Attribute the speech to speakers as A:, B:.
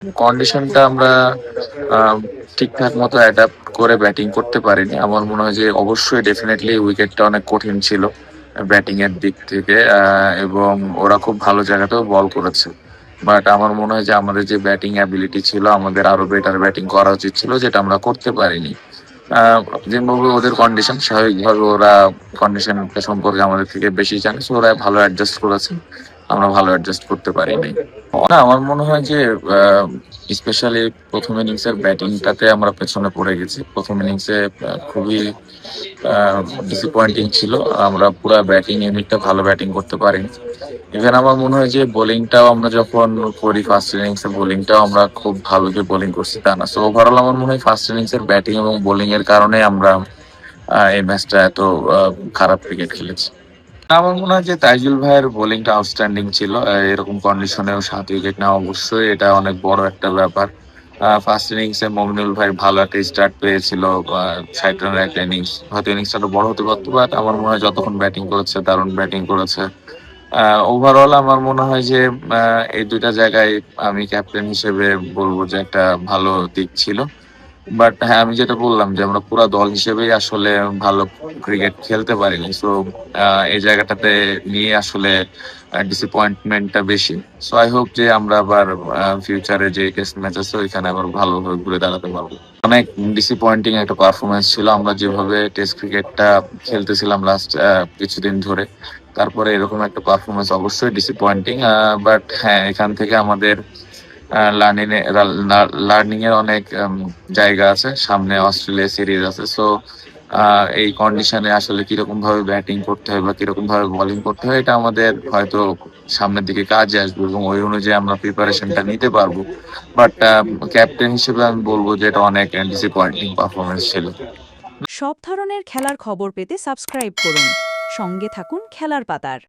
A: কন্ডিশনটা আমরা আম ঠিকঠাক মতো অ্যাডাপ্ট করে ব্যাটিং করতে পারিনি। আমার মনে হয় যে অবশ্যই ডেফিনিটলি উইকেটটা অনেক কঠিন ছিল ব্যাটিং এর দিক থেকে এবং ওরা খুব ভালো জায়গাতেও বল করেছে। বাট আমার মনে হয় যে আমাদের যে ব্যাটিং অ্যাবিলিটি ছিল আমাদের আরো বেটার ব্যাটিং করা উচিত ছিল যেটা আমরা করতে পারিনি। আ যেভাবে ওদের কন্ডিশন স্বাভাবিকভাবে ওরা কন্ডিশনটা সম্পর্কে আমাদের থেকে বেশি জানে। সো ওরা ভালো অ্যাডজাস্ট করেছে। আমরা ভালো অ্যাডজাস্ট করতে পারিনি। না আমার মনে হয় যে আ স্পেশালি ১ম ইনিংসের ব্যাটিংটাতে আমরা পেছনে পড়ে গেছি। ১ম ইনিংসে খুবই আ ডিসঅ্যাপয়েন্টিং ছিল। আমরা পুরা ব্যাটিং ইউনিটটা ভালো ব্যাটিং করতে পারিনি। ইভেন আমার মনে হয় যে বোলিংটাও আমরা যখন করি ফার্স্ট ইনিংসে বোলিংটাও আমরা খুব ভালো যে বোলিং করছি তা না। সো ওভারঅল আমার মনে হয় ফার্স্ট ইনিংসের ব্যাটিং এবং বোলিং এর কারণে আমরা এই ম্যাচটা এত আ খারাপ ক্রিকেট খেলেছি। আমার মনে হয় যে তাইজুল ভাইয়ের বোলিংটা আউটস্ট্যান্ডিং ছিল। এরকম কন্ডিশনেও ৭ উইকেট নেওয়া অবশ্যই এটা অনেক বড় একটা ব্যাপার। ফার্স্ট ইনিংসে মমিনুল ভাই ভালো একটা স্টার্ট পেয়েছিল। ৬০ রানের একটা ইনিংস। হয়তো ইনিংসটা আরো বড় হতে পারত। বাট আমার মনে হয় যতক্ষণ ব্যাটিং করেছে দারুণ ব্যাটিং করেছে। আ ওভারঅল আমার মনে হয় যে আ এই ২ টা জায়গায় আমি ক্যাপ্টেন হিসেবে বলব যে একটা ভালো দিক ছিল। বাট হ্যাঁ, আমি যেটা বললাম যে আমরা পুরা দল হিসেবেই আসলে ভালো ক্রিকেট খেলতে পারিনি। সো এই জায়গাটাতে নিয়ে আসলে ডিসঅ্যাপয়েন্টমেন্টটা বেশি। সো আই হোপ যে আমরা আবার ফিউচারে যে টেস্ট ম্যাচ আছে ওইখানে আবার ভালোভাবে ঘুরে দাঁড়াতে পারবো। অনেক ডিসঅ্যাপয়েন্টিং একটা পারফরম্যান্স ছিল। আমরা যেভাবে টেস্ট ক্রিকেটটা খেলতেছিলাম লাস্ট কিছুদিন ধরে। তারপরে এরকম একটা পারফরম্যান্স অবশ্যই ডিসঅ্যাপয়েন্টিং। বাট হ্যাঁ, এখান থেকে আমাদের লার্নিং এর অনেক জায়গা আছে। সামনে অস্ট্রেলিয়া সিরিজ আছে। সো এই কন্ডিশনে আসলে কিরকম ভাবে ব্যাটিং করতে হয় বা কিরকম ভাবে বোলিং করতে হয় এটা আমাদের হয়তো সামনের দিকে কাজে আসবে এবং ওই অনুযায়ী আমরা প্রিপারেশনটা নিতে পারবো। বাট ক্যাপ্টেন হিসেবে আমি বলব যে এটা অনেক ডিসঅ্যাপয়েন্টিং পারফরম্যান্স ছিল।
B: সব ধরনের খেলার খবর পেতে সাবস্ক্রাইব করুন। সঙ্গে থাকুন খেলার পাতার।